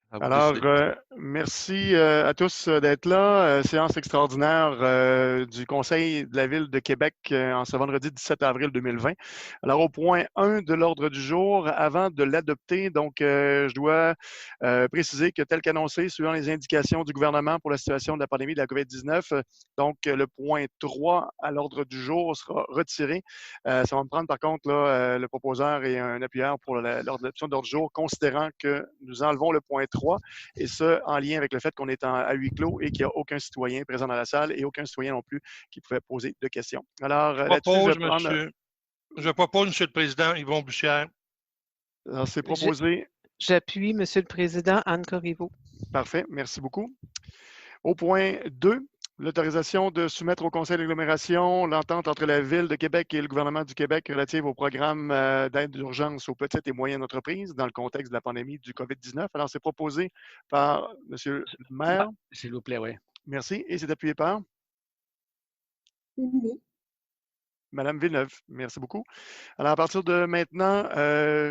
À vous de Alors, décider. merci à tous d'être là. Séance extraordinaire du Conseil de la Ville de Québec en ce vendredi 17 avril 2020. Alors, au point 1 de l'ordre du jour, avant de l'adopter, donc je dois préciser que tel qu'annoncé, suivant les indications du gouvernement pour la situation de la pandémie de la COVID-19, donc le point 3 à l'ordre du jour sera retiré. Ça va me prendre par contre là, le proposeur et un appuyeur pour l'adoption d'ordre du jour, considérant que nous enlevons le point 3 et ce, en lien avec le fait qu'on est à huis clos et qu'il n'y a aucun citoyen présent dans la salle et aucun citoyen non plus qui pouvait poser de questions. Alors, là-dessus, je vais prendre. Je propose, Monsieur le Président, Yvon Bussière. Alors, c'est proposé. J'appuie, Monsieur le Président, Anne Corriveau. Parfait, merci beaucoup. Au point 2, l'autorisation de soumettre au Conseil d'agglomération l'entente entre la Ville de Québec et le gouvernement du Québec relative au programme d'aide d'urgence aux petites et moyennes entreprises dans le contexte de la pandémie du COVID-19. Alors, c'est proposé par M. le maire. S'il vous plaît, oui. Merci. Et c'est appuyé par Madame Villeneuve. Merci beaucoup. Alors, à partir de maintenant,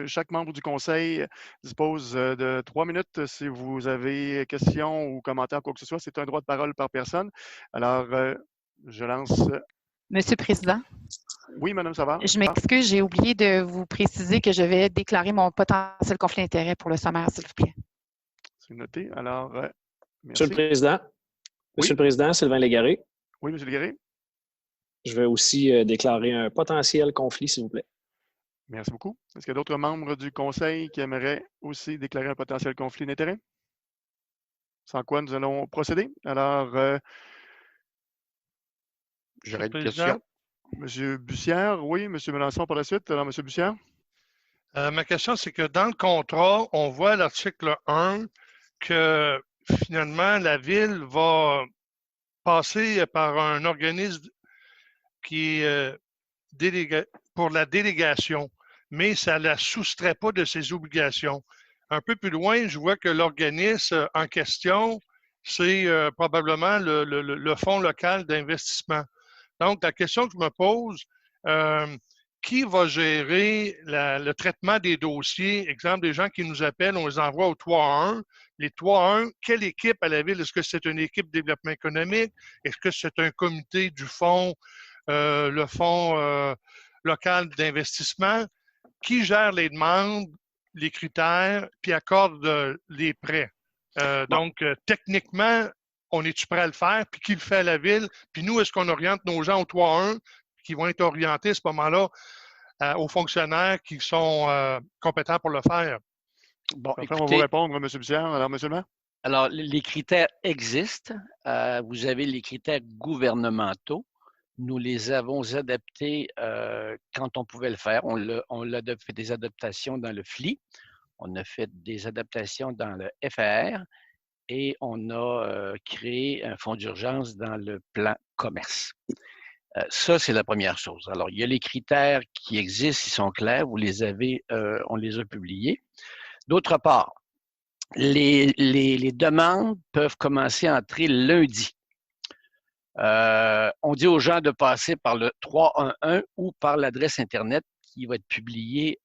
chaque membre du Conseil dispose de 3 minutes. Si vous avez questions ou commentaires, quoi que ce soit, c'est un droit de parole par personne. Alors, je lance. Monsieur le Président, Oui, Madame Savard. je m'excuse, j'ai oublié de vous préciser que je vais déclarer mon potentiel conflit d'intérêt pour le sommaire, s'il vous plaît. C'est noté. Alors, merci. Monsieur le Président, Monsieur le Président, Sylvain Légaré. Oui, Monsieur Légaré. Je vais aussi déclarer un potentiel conflit, s'il vous plaît. Merci beaucoup. Est-ce qu'il y a d'autres membres du Conseil qui aimeraient aussi déclarer un potentiel conflit d'intérêt? Sans quoi nous allons procéder. Alors, j'aurais une question. Monsieur Bussière, oui. Monsieur Melançon par la suite. Alors, Monsieur Bussière. Ma question, c'est que dans le contrat, on voit à l'article 1 que finalement, la Ville va passer par un organisme qui est pour la délégation, mais ça ne la soustrait pas de ses obligations. Un peu plus loin, je vois que l'organisme en question, c'est probablement le Fonds local d'investissement. Donc, la question que je me pose, qui va gérer le traitement des dossiers? Exemple, des gens qui nous appellent, on les envoie au 3-1. Les 3-1, quelle équipe à la Ville? Est-ce que c'est une équipe de développement économique? Est-ce que c'est un comité du fonds, le fonds local d'investissement? Qui gère les demandes, les critères, puis accorde les prêts? Donc, techniquement, on est-tu prêt à le faire? Puis qui le fait à la Ville? Puis nous, est-ce qu'on oriente nos gens au 3-1 qui vont être orientés à ce moment-là aux fonctionnaires qui sont compétents pour le faire? Bon, Après, écoutez, on va vous répondre, M. Bussière. Alors, M. le maire. Alors, les critères existent. Vous avez les critères gouvernementaux. Nous les avons adaptés quand on pouvait le faire. On a fait des adaptations dans le FLI. On a fait des adaptations dans le FAR et on a créé un fonds d'urgence dans le plan commerce. Ça, c'est la première chose. Alors, il y a les critères qui existent, ils sont clairs, vous les avez, on les a publiés. D'autre part, les demandes peuvent commencer à entrer lundi. On dit aux gens de passer par le 311 ou par l'adresse Internet qui va être publiée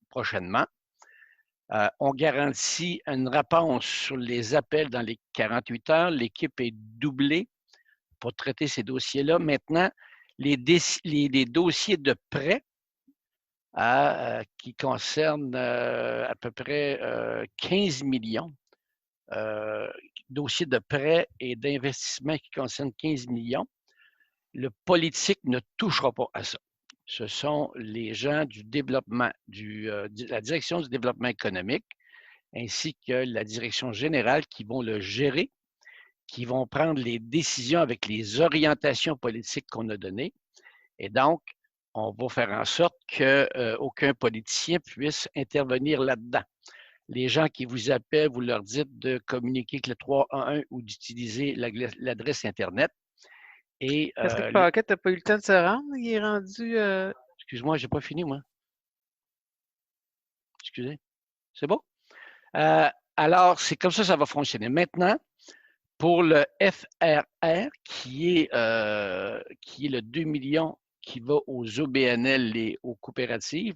prochainement. On garantit une réponse sur les appels dans les 48 heures. L'équipe est doublée pour traiter ces dossiers-là. Maintenant, les dossiers de prêt qui concernent à peu près 15 millions, dossiers de prêt et d'investissement qui concernent 15 millions, le politique ne touchera pas à ça. Ce sont les gens du développement, de la direction du développement économique, ainsi que la direction générale qui vont le gérer, qui vont prendre les décisions avec les orientations politiques qu'on a données. Et donc, on va faire en sorte qu'aucun politicien puisse intervenir là-dedans. Les gens qui vous appellent, vous leur dites de communiquer avec le 311 ou d'utiliser l'adresse Internet. Patrick Paquette n'a pas eu le temps de se rendre? Il est rendu... Excuse-moi, je n'ai pas fini, moi. Excusez. C'est bon? Alors, c'est comme ça que ça va fonctionner. Maintenant, pour le FRR, qui est le 2 millions qui va aux OBNL et aux coopératives,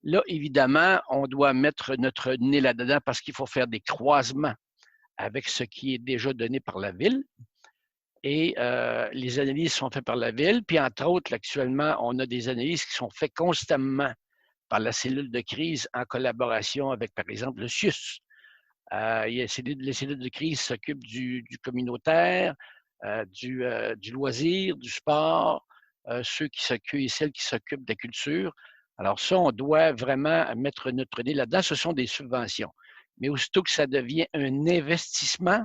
Là, évidemment, on doit mettre notre nez là-dedans parce qu'il faut faire des croisements avec ce qui est déjà donné par la Ville. Et les analyses sont faites par la Ville. Puis, entre autres, actuellement, on a des analyses qui sont faites constamment par la cellule de crise en collaboration avec, par exemple, le CIUS. Les cellules de crise s'occupent du communautaire, du loisir, du sport, celles qui s'occupent de la culture. Alors ça, on doit vraiment mettre notre nez là-dedans. Ce sont des subventions. Mais aussitôt que ça devient un investissement,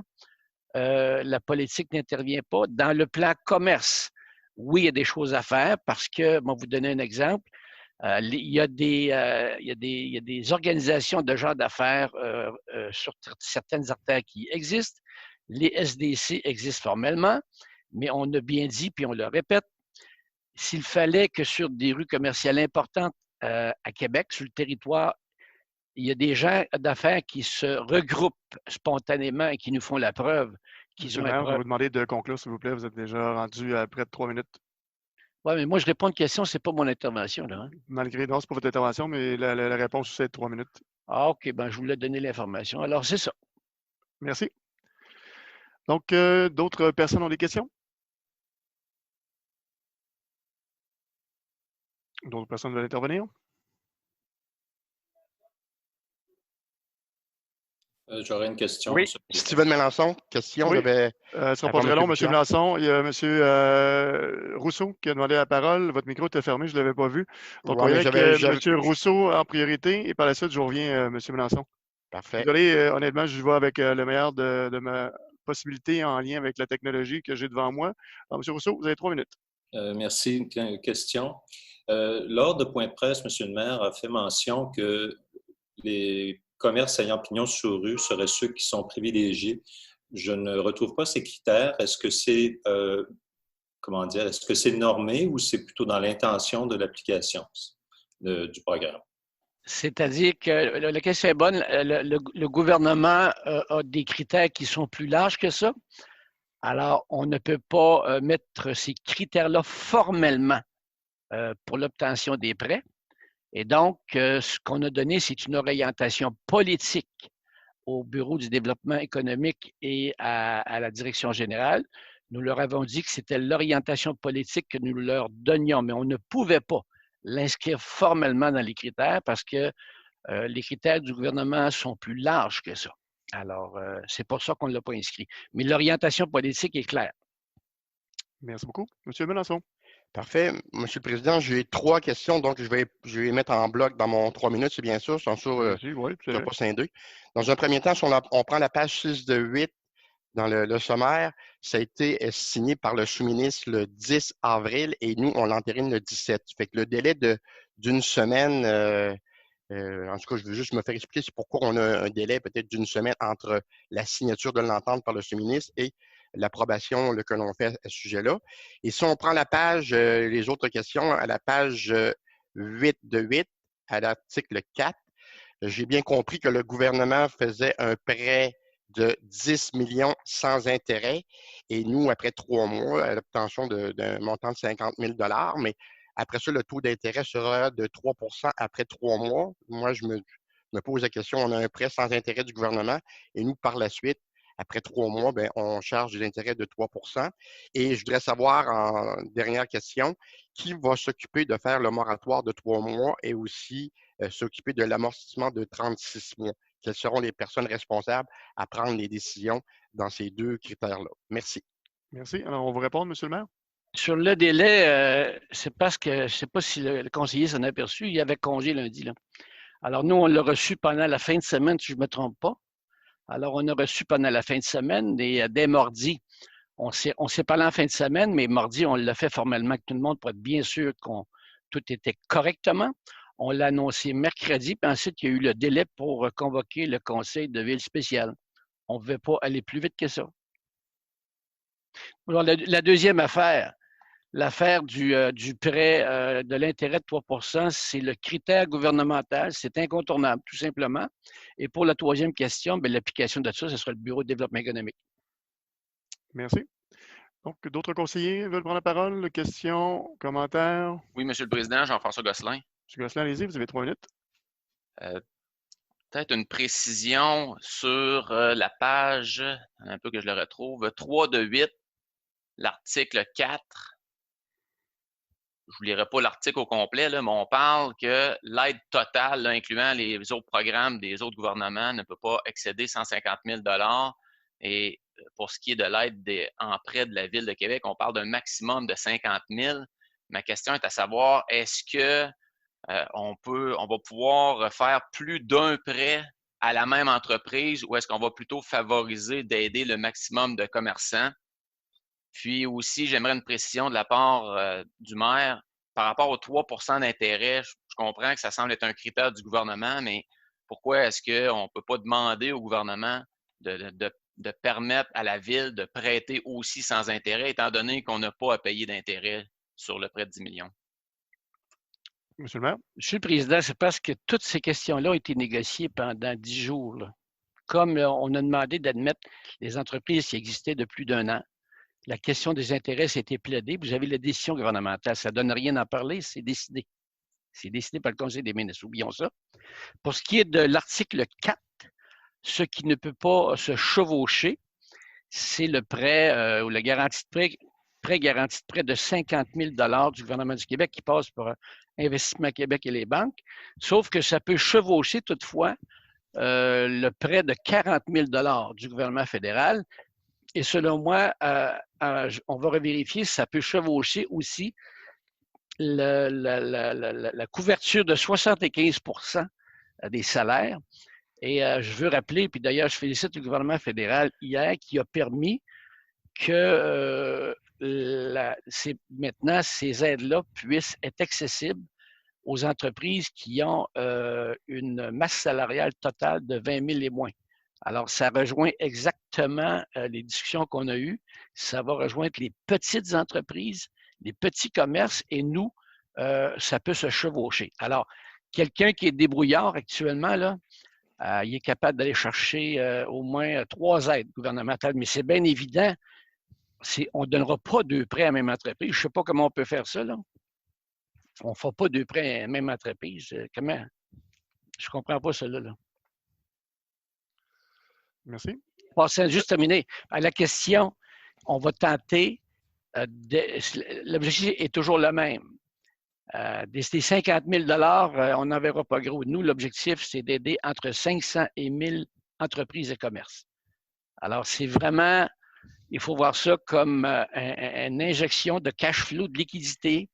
la politique n'intervient pas. Dans le plan commerce, oui, il y a des choses à faire parce que, bon, vous donner un exemple, il y a des organisations de genre d'affaires sur certaines artères qui existent. Les SDC existent formellement, mais on a bien dit, puis on le répète, s'il fallait que sur des rues commerciales importantes à Québec, sur le territoire, il y a des gens d'affaires qui se regroupent spontanément et qui nous font la preuve qu'ils ont... Je vais vous demander de conclure, s'il vous plaît. Vous êtes déjà rendu à près de 3 minutes. Oui, mais moi, je réponds à une question, ce n'est pas mon intervention. Là, hein? Malgré, non, ce n'est pas votre intervention, mais la réponse, c'est 3 minutes. Ah, OK, ben je voulais donner l'information. Alors, c'est ça. Merci. Donc, d'autres personnes ont des questions? D'autres personnes veulent intervenir? J'aurais une question. Oui, Steven Mélenchon, question. Oui. Ce ne sera pas très long, M. Mélenchon. Il y a M. Rousseau qui a demandé la parole. Votre micro était fermé, je ne l'avais pas vu. Donc, on va avec M. Rousseau en priorité et par la suite, je reviens, M. Mélenchon. Parfait. Désolé, honnêtement, je vais avec le meilleur de ma possibilité en lien avec la technologie que j'ai devant moi. Alors, M. Rousseau, vous avez 3 minutes. Merci. Question. Lors de point de presse, M. le maire a fait mention que les commerces ayant pignon sur rue seraient ceux qui sont privilégiés. Je ne retrouve pas ces critères. Est-ce que c'est est-ce que c'est normé ou c'est plutôt dans l'intention de l'application du programme? C'est-à-dire que la question est bonne. Le gouvernement a des critères qui sont plus larges que ça. Alors, on ne peut pas mettre ces critères-là formellement pour l'obtention des prêts. Et donc, ce qu'on a donné, c'est une orientation politique au Bureau du développement économique et à la direction générale. Nous leur avons dit que c'était l'orientation politique que nous leur donnions, mais on ne pouvait pas l'inscrire formellement dans les critères parce que les critères du gouvernement sont plus larges que ça. Alors, c'est pour ça qu'on ne l'a pas inscrit. Mais l'orientation politique est claire. Merci beaucoup. M. Mélenchon. Parfait. Monsieur le Président, j'ai 3 questions, donc je vais les mettre en bloc dans mon 3 minutes, c'est bien sûr. Sont sur pas scindé. Dans un premier temps, si on prend la page 6 de 8 dans le sommaire, ça a été signé par le sous-ministre le 10 avril et nous, on l'entérine le 17. Fait que le délai d'une semaine, en tout cas, je veux juste me faire expliquer c'est pourquoi on a un délai peut-être d'une semaine entre la signature de l'entente par le sous-ministre et l'approbation que l'on fait à ce sujet-là. Et si on prend la page, les autres questions, à la page 8 de 8, à l'article 4, j'ai bien compris que le gouvernement faisait un prêt de 10 millions sans intérêt et nous, après 3 mois, à l'obtention d'un montant de 50 000 $, mais après ça, le taux d'intérêt sera de 3 % après 3 mois. Moi, je me pose la question, on a un prêt sans intérêt du gouvernement et nous, par la suite, après 3 mois, bien, on charge des intérêts de 3 %. Et je voudrais savoir, en dernière question, qui va s'occuper de faire le moratoire de 3 mois et aussi s'occuper de l'amortissement de 36 mois? Quelles seront les personnes responsables à prendre les décisions dans ces 2 critères-là? Merci. Merci. Alors, on va répondre, M. le maire? Sur le délai, c'est parce que je ne sais pas si le conseiller s'en a aperçu, il y avait congé lundi. Là. Alors, nous, on l'a reçu pendant la fin de semaine, si je ne me trompe pas. Alors, on a reçu pendant la fin de semaine et dès mardi, on s'est parlé en fin de semaine, mais mardi, on l'a fait formellement avec tout le monde pour être bien sûr que tout était correctement. On l'a annoncé mercredi, puis ensuite, il y a eu le délai pour convoquer le conseil de ville spécial. On ne pouvait pas aller plus vite que ça. Alors, la deuxième affaire, l'affaire du prêt de l'intérêt de 3 %, c'est le critère gouvernemental, c'est incontournable, tout simplement. Et pour la troisième question, l'application de ça, ce sera le Bureau de développement économique. Merci. Donc, d'autres conseillers veulent prendre la parole? Questions, commentaires? Oui, M. le Président, Jean-François Gosselin. M. Gosselin, allez-y, vous avez 3 minutes. Peut-être une précision sur la page, un peu que je le retrouve, 3 de 8, l'article 4. Je ne vous lirai pas l'article au complet, là, mais on parle que l'aide totale, là, incluant les autres programmes des autres gouvernements, ne peut pas excéder 150 000 $. Et pour ce qui est de l'aide en prêt de la Ville de Québec, on parle d'un maximum de 50 000 $. Ma question est à savoir, est-ce que on va pouvoir faire plus d'un prêt à la même entreprise ou est-ce qu'on va plutôt favoriser d'aider le maximum de commerçants? Puis aussi, j'aimerais une précision de la part du maire par rapport aux 3 % d'intérêt. Je comprends que ça semble être un critère du gouvernement, mais pourquoi est-ce qu'on ne peut pas demander au gouvernement de permettre à la Ville de prêter aussi sans intérêt, étant donné qu'on n'a pas à payer d'intérêt sur le prêt de 10 millions? Monsieur le maire. Monsieur le Président, c'est parce que toutes ces questions-là ont été négociées pendant 10 jours. Là. Comme on a demandé d'admettre les entreprises qui existaient de plus d'1 an, la question des intérêts s'est été plaidée. Vous avez la décision gouvernementale. Ça ne donne rien à parler, c'est décidé. C'est décidé par le Conseil des ministres. Oublions ça. Pour ce qui est de l'article 4, ce qui ne peut pas se chevaucher, c'est le prêt ou la garantie de prêt garanti de prêt de 50 000 $ du gouvernement du Québec qui passe pour Investissement Québec et les banques. Sauf que ça peut chevaucher toutefois le prêt de 40 000 $ du gouvernement fédéral. Et selon moi, on va revérifier si ça peut chevaucher aussi la couverture de 75 % des salaires. Et je veux rappeler, puis d'ailleurs, je félicite le gouvernement fédéral hier qui a permis que maintenant, ces aides-là puissent être accessibles aux entreprises qui ont une masse salariale totale de 20 000 et moins. Alors, ça rejoint exactement les discussions qu'on a eues. Ça va rejoindre les petites entreprises, les petits commerces, et nous, ça peut se chevaucher. Alors, quelqu'un qui est débrouillard actuellement, là, il est capable d'aller chercher au moins 3 aides gouvernementales, mais c'est bien évident, on ne donnera pas 2 prêts à la même entreprise. Je ne sais pas comment on peut faire ça, là. On ne fait pas 2 prêts à la même entreprise. Comment? Je ne comprends pas cela, là. Merci. Passons juste terminer. À la question, on va tenter, l'objectif est toujours le même. Des 50 000 $, on n'en verra pas gros. Nous, l'objectif, c'est d'aider entre 500 et 1000 entreprises et commerces. Alors, c'est vraiment, il faut voir ça comme une injection de cash flow, de liquidité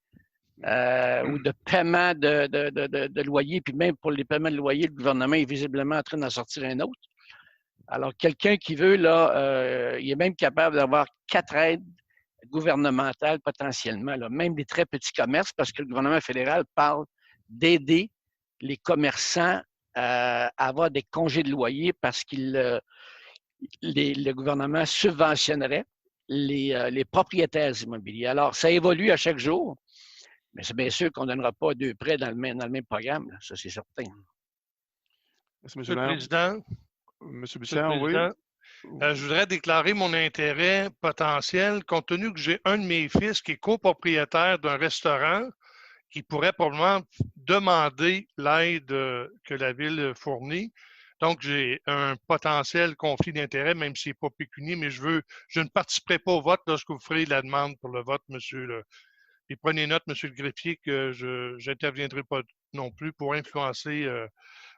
ou de paiement de loyer. Puis même pour les paiements de loyer, le gouvernement est visiblement en train d'en sortir un autre. Alors, quelqu'un qui veut, là, il est même capable d'avoir 4 aides gouvernementales potentiellement, là, même des très petits commerces, parce que le gouvernement fédéral parle d'aider les commerçants à avoir des congés de loyer parce que le gouvernement subventionnerait les propriétaires immobiliers. Alors, ça évolue à chaque jour, mais c'est bien sûr qu'on ne donnera pas 2 prêts dans le même programme, là, ça c'est certain. Merci, Monsieur le Président. Monsieur Bussière, oui. Je voudrais déclarer mon intérêt potentiel compte tenu que j'ai un de mes fils qui est copropriétaire d'un restaurant qui pourrait probablement demander l'aide que la Ville fournit. Donc, j'ai un potentiel conflit d'intérêt, même s'il n'est pas pécunier, mais je ne participerai pas au vote lorsque vous ferez la demande pour le vote, monsieur. Et prenez note, monsieur le greffier, que je n'interviendrai pas non plus pour influencer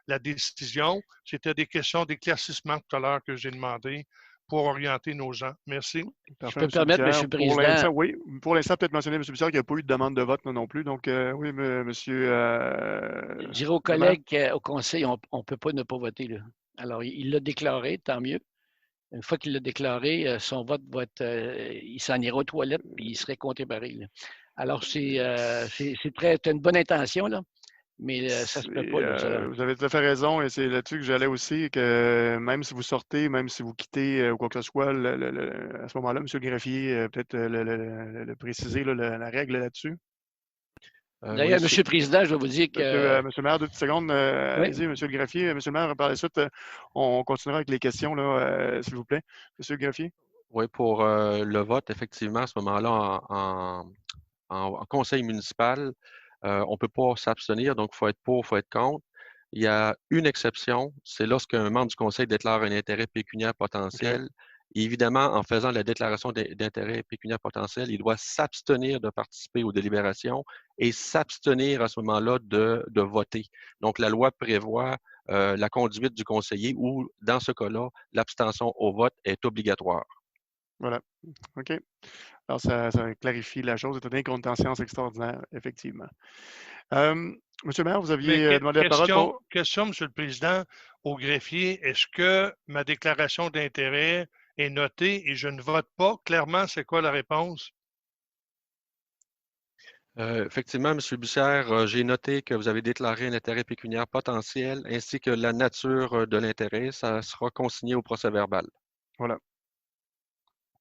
la décision. C'était des questions d'éclaircissement tout à l'heure que j'ai demandé pour orienter nos gens. Merci. Parfait, je peux me permettre, M. le Président. Oui, pour l'instant, peut-être mentionner, M. Bussière, qu'il n'y a pas eu de demande de vote non plus. Donc, oui, M. Je dirais aux collègues au Conseil, on ne peut pas ne pas voter. Là. Alors, il l'a déclaré, tant mieux. Une fois qu'il l'a déclaré, son vote va être. Il s'en ira aux toilettes puis il serait compté pareil. Là. Alors, c'est une bonne intention, là. Mais ça se peut pas. Vous avez tout à fait raison et c'est là-dessus que j'allais aussi, que même si vous sortez, même si vous quittez ou quoi que ce soit, à ce moment-là, M. le greffier, peut-être le préciser, la règle là-dessus. D'ailleurs, M. le Président, je vais vous dire que... M. le maire, 2 petites secondes. Allez-y, M. le greffier. M. le maire, par la suite, on continuera avec les questions, s'il vous plaît. M. le greffier. Oui, pour le vote, effectivement, à ce moment-là, en conseil municipal, on ne peut pas s'abstenir, donc il faut être pour, il faut être contre. Il y a une exception, c'est lorsqu'un membre du conseil déclare un intérêt pécuniaire potentiel. Et évidemment, en faisant la déclaration d'intérêt pécuniaire potentiel, il doit s'abstenir de participer aux délibérations et s'abstenir à ce moment-là de voter. Donc, la loi prévoit la conduite du conseiller où, dans ce cas-là, l'abstention au vote est obligatoire. Voilà. OK. Alors, ça clarifie la chose, étant donné qu'on est en séance extraordinaire, effectivement. Monsieur le maire, vous aviez demandé la parole. Question, Monsieur le Président, au greffier. Est-ce que ma déclaration d'intérêt est notée et je ne vote pas? Clairement, c'est quoi la réponse? Effectivement, M. Bussière, j'ai noté que vous avez déclaré un intérêt pécuniaire potentiel ainsi que la nature de l'intérêt. Ça sera consigné au procès-verbal. Voilà.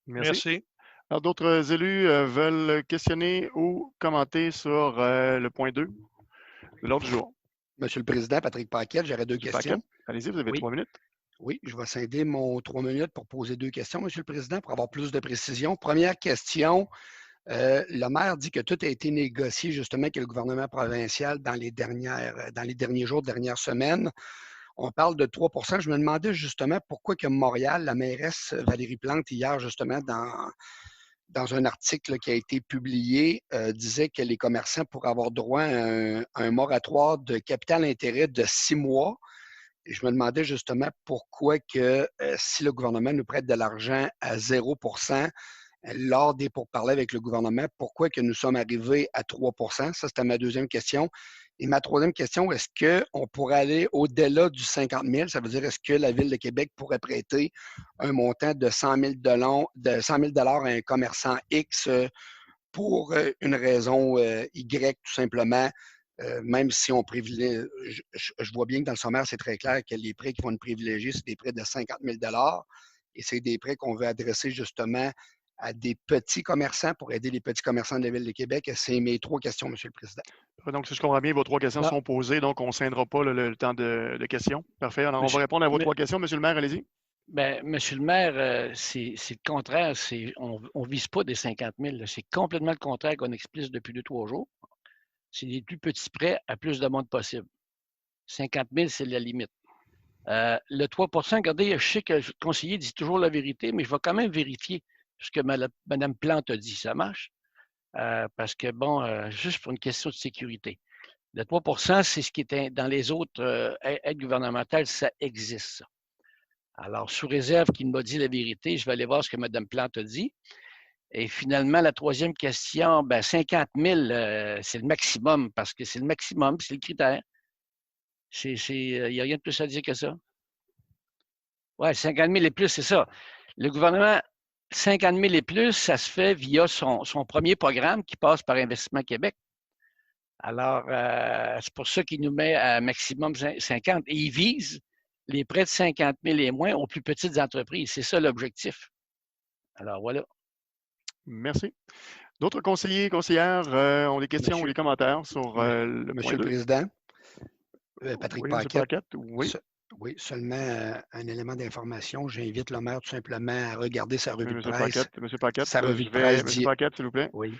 Merci. Alors, d'autres élus veulent questionner ou commenter sur le point 2 de l'ordre du jour. Monsieur le Président, Patrick Paquette, j'aurais deux questions. Allez-y, vous avez 3 minutes. Oui, je vais scinder mon 3 minutes pour poser 2 questions, Monsieur le Président, pour avoir plus de précision. Première question, le maire dit que tout a été négocié justement avec le gouvernement provincial dans les derniers jours, dernières semaines. On parle de 3 %. Je me demandais justement pourquoi que Montréal, la mairesse Valérie Plante, hier justement, dans un article qui a été publié, disait que les commerçants pourraient avoir droit à un moratoire de capital-intérêt de 6 mois. Et je me demandais justement pourquoi que si le gouvernement nous prête de l'argent à 0 % lors des pourparlers avec le gouvernement, pourquoi que nous sommes arrivés à 3 % Ça, c'était ma deuxième question. Et ma troisième question, est-ce qu'on pourrait aller au-delà du 50 000? Ça veut dire, est-ce que la Ville de Québec pourrait prêter un montant de 100 000 $ à un commerçant X pour une raison Y, tout simplement, même si on privilégie, je vois bien que dans le sommaire, c'est très clair que les prêts qui vont nous privilégier, c'est des prêts de 50 000 $ et c'est des prêts qu'on veut adresser justement à des petits commerçants pour aider les petits commerçants de la Ville de Québec. C'est mes 3 questions, M. le Président. Donc, si je comprends bien, vos 3 questions sont posées, donc on ne scindra pas le temps de questions. Parfait. Alors, on va répondre à vos 3 questions. Monsieur le maire, allez-y. Bien, Monsieur le maire, c'est le contraire. On ne vise pas des 50 000. C'est complètement le contraire qu'on explique depuis 2-3 jours. C'est des plus petits prêts à plus de monde possible. 50 000, c'est la limite. Le 3 %, regardez, je sais que le conseiller dit toujours la vérité, mais je vais quand même vérifier ce que Mme Plante a dit. Ça marche? Parce que, bon, juste pour une question de sécurité. Le 3 %, c'est ce qui est dans les autres aides gouvernementales, ça existe, ça. Alors, sous réserve qu'il m'a dit la vérité, je vais aller voir ce que Mme Plante a dit. Et finalement, la troisième question, 50 000, c'est le maximum, parce que c'est le maximum, c'est le critère. Il n'y a rien de plus à dire que ça. Oui, 50 000 et plus, c'est ça. Le gouvernement, 50 000 et plus, ça se fait via son premier programme qui passe par Investissement Québec. Alors, c'est pour ça qu'il nous met à maximum 50. Et il vise les prêts de 50 000 et moins aux plus petites entreprises. C'est ça l'objectif. Alors, voilà. Merci. D'autres conseillers, conseillères ont des questions ou des commentaires sur le Monsieur le Président, Patrick Paquette. Oui. Oui, seulement un élément d'information. J'invite le maire tout simplement à regarder sa revue de presse. Monsieur Paquette, Monsieur Paquette, s'il vous plaît. Oui.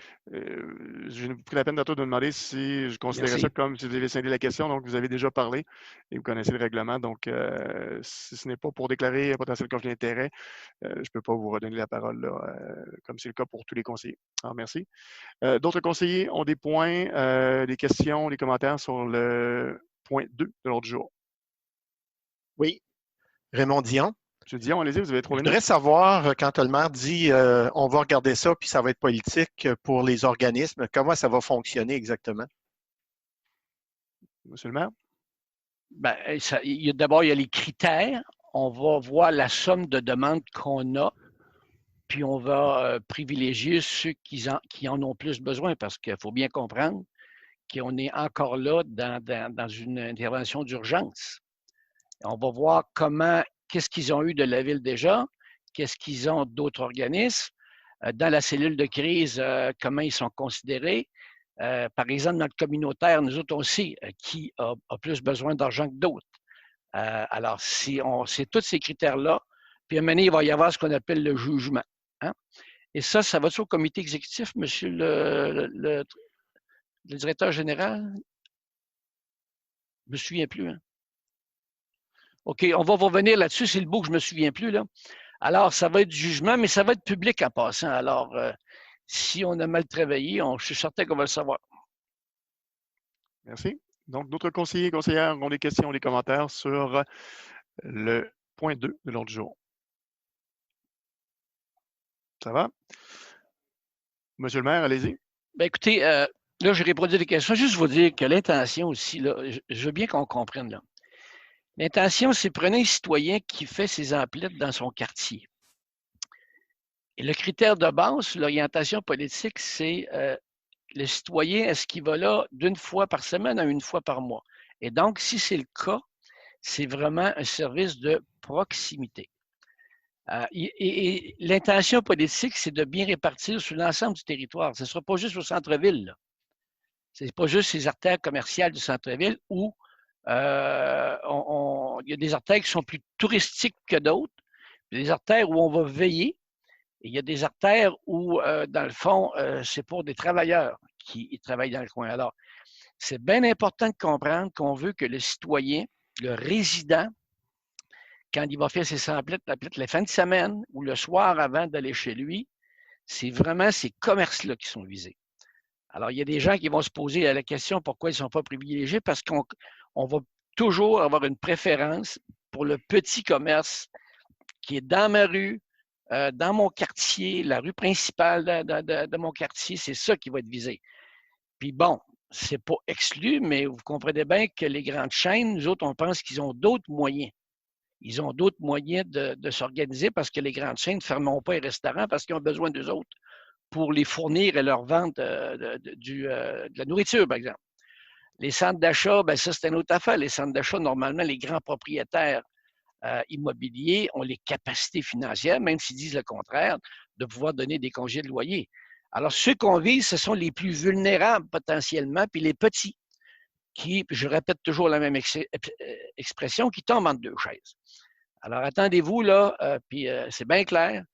J'ai pris la peine tantôt de demander si je considérais ça comme si vous avez scindé la question. Donc, vous avez déjà parlé et vous connaissez le règlement. Donc, si ce n'est pas pour déclarer un potentiel conflit d'intérêt, je ne peux pas vous redonner la parole là, comme c'est le cas pour tous les conseillers. Alors, merci. D'autres conseillers ont des points, des questions, des commentaires sur le point 2 de l'ordre du jour. Oui. Raymond Dion. M. Dion, allez-y, vous avez 3 minutes. Je voudrais savoir, quand le maire dit on va regarder ça, puis ça va être politique pour les organismes, comment ça va fonctionner exactement? Monsieur le maire? D'abord, il y a les critères. On va voir la somme de demandes qu'on a, puis on va privilégier ceux qui en ont plus besoin, parce qu'il faut bien comprendre qu'on est encore là dans une intervention d'urgence. On va voir qu'est-ce qu'ils ont eu de la Ville déjà, qu'est-ce qu'ils ont d'autres organismes. Dans la cellule de crise, comment ils sont considérés. Par exemple, dans le communautaire, nous autres aussi, qui a plus besoin d'argent que d'autres. Alors, c'est tous ces critères-là. Puis à un moment donné, il va y avoir ce qu'on appelle le jugement. Hein? Et ça va-tu au comité exécutif, monsieur le directeur général? Je ne me souviens plus. Hein? OK, on va revenir là-dessus. C'est le bout que je ne me souviens plus, là. Alors, ça va être du jugement, mais ça va être public en passant. Alors, si on a mal travaillé, je suis certain qu'on va le savoir. Merci. Donc, d'autres conseillers et conseillères ont des questions ou des commentaires sur le point 2 de l'ordre du jour. Ça va? Monsieur le maire, allez-y. Bien, écoutez, là, j'ai répondu à des questions. Juste vous dire que l'intention aussi, là, je veux bien qu'on comprenne, là. L'intention, c'est prenez un citoyen qui fait ses emplettes dans son quartier. Et le critère de base, l'orientation politique, c'est le citoyen, est-ce qu'il va là d'une fois par semaine à une fois par mois? Et donc, si c'est le cas, c'est vraiment un service de proximité. Et l'intention politique, c'est de bien répartir sur l'ensemble du territoire. Ce ne sera pas juste au centre-ville. Ce n'est pas juste les artères commerciales du centre-ville où il y a des artères qui sont plus touristiques que d'autres, des artères où on va veiller. Et il y a des artères où, dans le fond, c'est pour des travailleurs qui travaillent dans le coin. Alors, c'est bien important de comprendre qu'on veut que le citoyen, le résident, quand il va faire ses emplettes, la fin de semaine ou le soir avant d'aller chez lui, c'est vraiment ces commerces-là qui sont visés. Alors, il y a des gens qui vont se poser la question pourquoi ils ne sont pas privilégiés, parce qu'on va toujours avoir une préférence pour le petit commerce qui est dans ma rue, dans mon quartier, la rue principale de mon quartier, c'est ça qui va être visé. Puis bon, c'est pas exclu, mais vous comprenez bien que les grandes chaînes, nous autres, on pense qu'ils ont d'autres moyens. Ils ont d'autres moyens de s'organiser parce que les grandes chaînes ne fermeront pas les restaurants parce qu'ils ont besoin d'eux autres pour les fournir et leur vendre de la nourriture, par exemple. Les centres d'achat, bien ça, c'est une autre affaire. Les centres d'achat, normalement, les grands propriétaires immobiliers ont les capacités financières, même s'ils disent le contraire, de pouvoir donner des congés de loyer. Alors, ceux qu'on vise, ce sont les plus vulnérables potentiellement, puis les petits, qui, je répète toujours la même expression, qui tombent entre deux chaises. Alors, attendez-vous, là, puis c'est bien clair,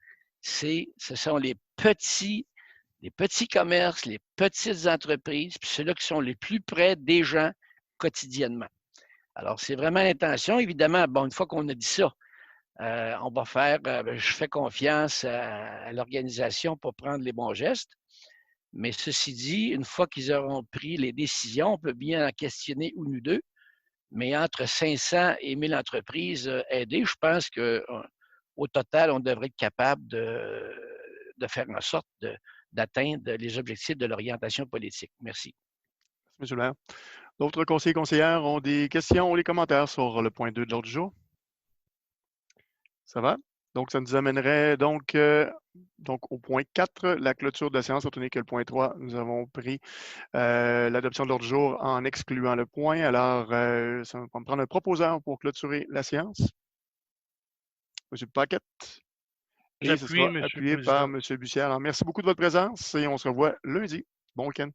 ce sont les petits commerces, les petites entreprises, puis ceux-là qui sont les plus près des gens quotidiennement. Alors, c'est vraiment l'intention. Évidemment, bon, une fois qu'on a dit ça, on va faire, je fais confiance à l'organisation pour prendre les bons gestes. Mais ceci dit, une fois qu'ils auront pris les décisions, on peut bien en questionner une ou deux. Mais entre 500 et 1000 entreprises aidées, je pense qu'au total, on devrait être capable de faire en sorte d'atteindre les objectifs de l'orientation politique. Merci. Merci, M. le maire. D'autres conseillers et conseillères ont des questions ou des commentaires sur le point 2 de l'ordre du jour? Ça va? Donc, ça nous amènerait donc au point 4, la clôture de la séance, étant donné que le point 3, nous avons pris l'adoption de l'ordre du jour en excluant le point. Alors, ça va me prendre un proposeur pour clôturer la séance. M. Paquette. Et ce sera appuyé par M. Bussière. Alors, merci beaucoup de votre présence et on se revoit lundi. Bon week-end.